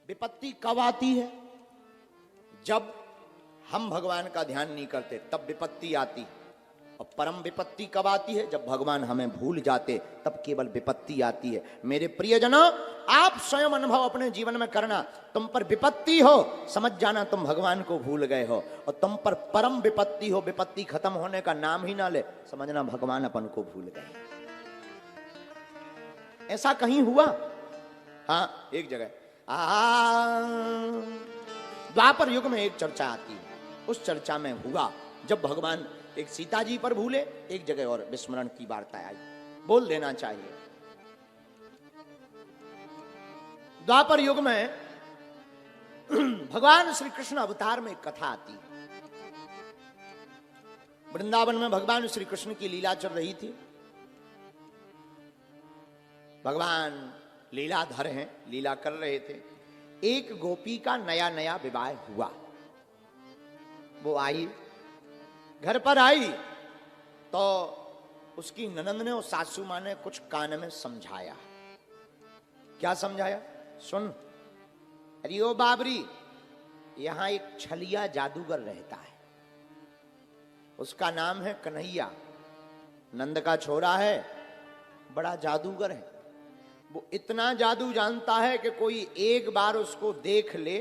विपत्ति कब आती है? जब हम भगवान का ध्यान नहीं करते तब विपत्ति आती है। और परम विपत्ति कब आती है? जब भगवान हमें भूल जाते तब केवल विपत्ति आती है। मेरे प्रियजनों, आप स्वयं अनुभव अपने जीवन में करना। तुम पर विपत्ति हो, समझ जाना तुम भगवान को भूल गए हो। और तुम पर परम विपत्ति हो, विपत्ति खत्म होने का नाम ही ना ले, समझना भगवान अपन को भूल गए। ऐसा कहीं हुआ? हाँ, एक जगह द्वापर युग में एक चर्चा आती है। उस चर्चा में हुआ जब भगवान एक सीता जी पर भूले, एक जगह और विस्मरण की वार्ता आई। बोल देना चाहिए। द्वापर युग में भगवान श्री कृष्ण अवतार में एक कथा आती है। वृंदावन में भगवान श्री कृष्ण की लीला चल रही थी। भगवान लीलाधर हैं, लीला कर रहे थे। एक गोपी का नया नया विवाह हुआ। वो आई, घर पर आई तो उसकी ननंद ने और सासू मां ने कुछ कान में समझाया। क्या समझाया? सुन, अरे ओ बाबरी, यहां एक छलिया जादूगर रहता है। उसका नाम है कन्हैया, नंद का छोरा है, बड़ा जादूगर है। वो इतना जादू जानता है कि कोई एक बार उसको देख ले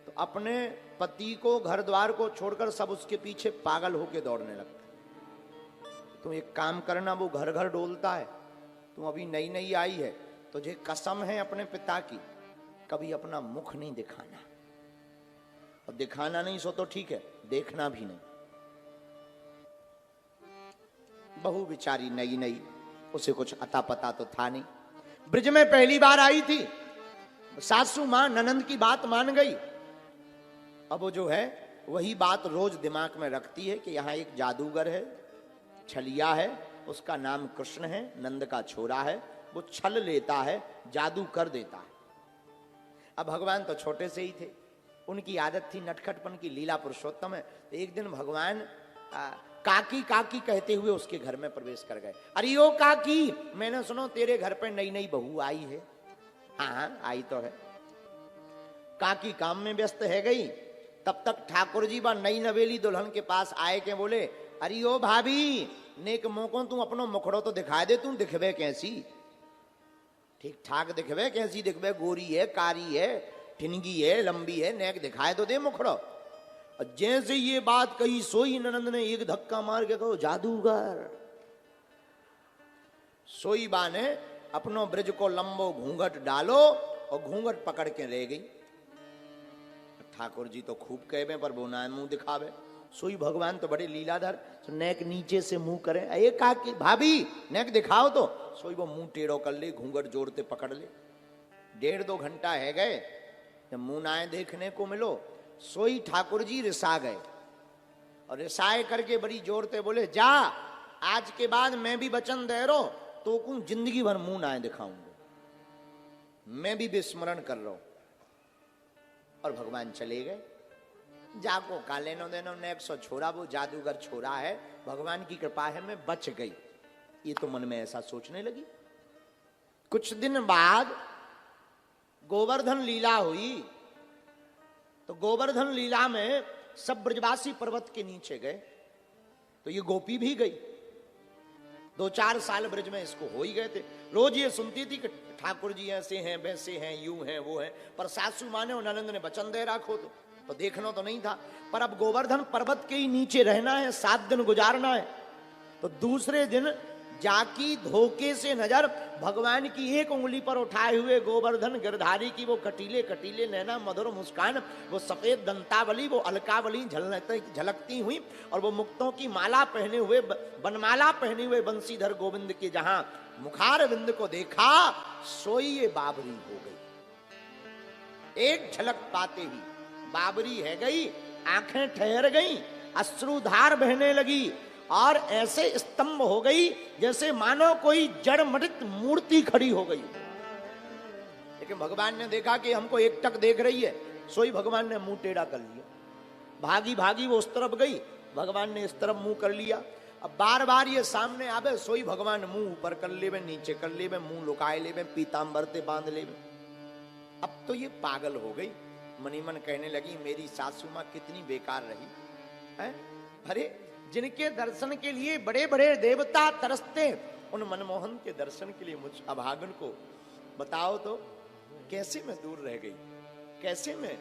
तो अपने पति को, घर द्वार को छोड़कर सब उसके पीछे पागल होके दौड़ने लगता है। तो एक काम करना, वो घर घर डोलता है। तुम अभी नई नई आई है, तुझे कसम है अपने पिता की, कभी अपना मुख नहीं दिखाना। और दिखाना नहीं सो तो ठीक है, देखना भी नहीं। बहू बेचारी नई नई, उसे कुछ अता पता तो था नहीं। ब्रिज में पहली बार आई थी। सासू मां ननंद की बात मान गई। अब वो जो है वही बात रोज दिमाग में रखती है कि यहाँ एक जादूगर है, छलिया है, उसका नाम कृष्ण है, नंद का छोरा है। वो छल लेता है, जादू कर देता है। अब भगवान तो छोटे से ही थे, उनकी आदत थी नटखटपन की, लीला पुरुषोत्तम है। तो एक दिन भगवान काकी काकी कहते हुए उसके घर में प्रवेश कर गए। अरे ओ काकी, मैंने सुनो तेरे घर पे नई नई बहू आई है। हाँ, आई तो है। काकी काम में व्यस्त है गई। तब तक ठाकुर जी बा नई नवेली दुल्हन के पास आए के बोले, अरे ओ भाभी, नेक मोको तू अपनो मुखड़ो तो दिखा दे, तू दिखबे कैसी? ठीक ठाक दिखबे कैसी? दिखबे गोरी है, कारी है, ठिनगी है, लंबी है, नेक दिखाए तो दे मुखड़ो। जैसे ये बात कही, सोई ननंद ने एक धक्का मार के कहो, जादूगर। सोई बा ने अपनो ब्रज को लंबो घूंघट डालो और घूंघट पकड़ के रह गई। ठाकुर जी तो खूब कहवे पर वो ना मुंह दिखावे। सोई भगवान तो बड़े लीलाधर, तो नेक नीचे से मुंह करे, अये काकी भाभी नेक दिखाओ तो। सोई वो मुंह टेढ़ो कर ले, घूंघट जोड़ते पकड़ ले। 1.5-2 घंटा है गए, जब मुंह ना देखने को मिलो, सोई ठाकुर जी रिसा गए। और रिसाए करके बड़ी जोर से बोले, जा आज के बाद मैं भी वचन दे रो तो को जिंदगी भर मुंह ना दिखाऊंगा, मैं भी विस्मरण कर रहा हूं। और भगवान चले गए। जाको का लेनो देनो, नेक सो छोरा, वो जादूगर छोरा है, भगवान की कृपा है मैं बच गई। ये तो मन में ऐसा सोचने लगी। कुछ दिन बाद गोवर्धन लीला हुई। तो गोवर्धन लीला में सब ब्रजवासी पर्वत के नीचे गए। तो ये गोपी भी गई। 2-4 साल ब्रज में इसको हो ही गए थे। रोज ये सुनती थी कि ठाकुर जी ऐसे हैं, वैसे हैं, यूं हैं, वो हैं। पर सासू मां ने और ननंद ने वचन दे रखो तो देखना तो नहीं था। पर अब गोवर्धन पर्वत के ही नीचे रहना है, 7 दिन गुजारना है। तो दूसरे दिन जाकी धोखे से नजर भगवान की एक उंगली पर उठाए हुए गोवर्धन गिरधारी की वो कटीले कटीले नैना, मधुर मुस्कान, वो सफेद दंतावली, वो अलकावली झलकती हुई, और वो मुक्तों की माला पहने हुए, बनमाला पहने हुए बंसीधर गोविंद के जहां मुखार बिंद को देखा, सोई ये बाबरी हो गई। एक झलक पाते ही बाबरी है गई, आंखें ठहर गई, अश्रुधार बहने लगी और ऐसे स्तंभ हो गई जैसे मानो कोई जड़ मटित मूर्ति खड़ी हो गई। लेकिन भगवान ने देखा कि हमको एकटक देख रही है। सोई भगवान ने मुंह टेढ़ा कर लिया। भागी भागी वो उस तरफ गई, भगवान ने इस तरफ मुंह कर लिया। अब बार बार ये सामने आवे, सोई भगवान मुंह ऊपर कर लेवे, नीचे कर लेवे, मुंह लुकाए लेवे, पीतांबर ते बांध लेवे। अब तो ये पागल हो गई। मनी मन कहने लगी मेरी सासू माँ कितनी बेकार रही है। अरे जिनके दर्शन के लिए बड़े बड़े देवता तरसते, उन मनमोहन के दर्शन के लिए मुझ अभागन को बताओ तो कैसे मैं दूर रह गई, कैसे मैं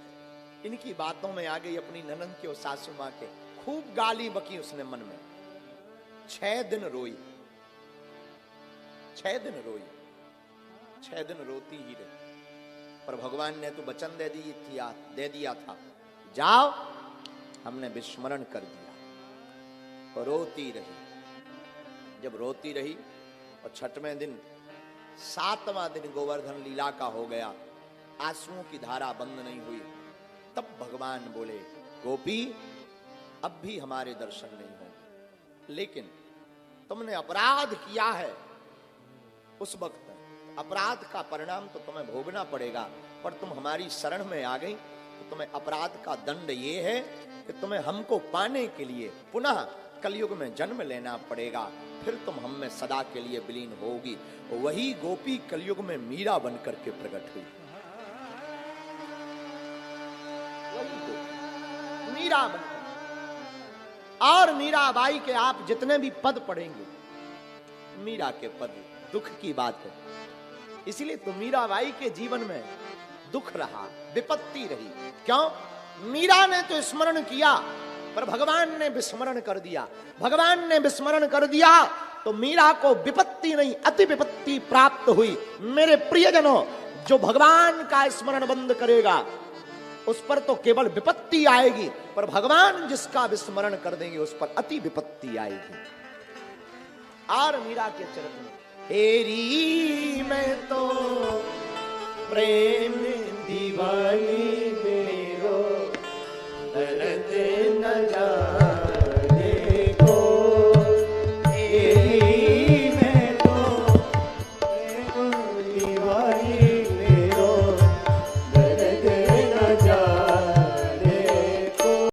इनकी बातों में आ गई, अपनी ननंद के और सासू माँ के। खूब गाली बकी उसने मन में। 6 दिन रोई, 6 दिन रोई, 6 दिन रोती ही रही। पर भगवान ने तो वचन दे दिया था, जाओ, हमने विस्मरण कर दिया। और रोती रही। जब रोती रही और 6वें दिन 7वां दिन गोवर्धन लीला का हो गया, आंसुओं की धारा बंद नहीं हुई, तब भगवान बोले गोपी अब भी हमारे दर्शन नहीं होंगे, लेकिन तुमने अपराध किया है। उस वक्त अपराध का परिणाम तो तुम्हें भोगना पड़ेगा, पर तुम हमारी शरण में आ गई तो तुम्हें अपराध का दंड ये है कि तुम्हें हमको पाने के लिए पुनः कलयुग में जन्म लेना पड़ेगा, फिर तुम हम में सदा के लिए विलीन होगी। वही गोपी कलयुग में मीरा बनकर के प्रकट हुई। वही गोपी मीरा बनकर। और मीराबाई के आप जितने भी पद पढ़ेंगे, मीरा के पद दुख की बात है। इसलिए तो मीराबाई के जीवन में दुख रहा, विपत्ति रही। क्यों? मीरा ने तो स्मरण किया, पर भगवान ने विस्मरण कर दिया। भगवान ने विस्मरण कर दिया तो मीरा को विपत्ति नहीं, अति विपत्ति प्राप्त हुई। मेरे प्रियजनों, जो भगवान का स्मरण बंद करेगा उस पर तो केवल विपत्ति आएगी, पर भगवान जिसका विस्मरण कर देंगे उस पर अति विपत्ति आएगी। और मीरा के चरित्र में तेरी मैं तो प्रेम दीवानी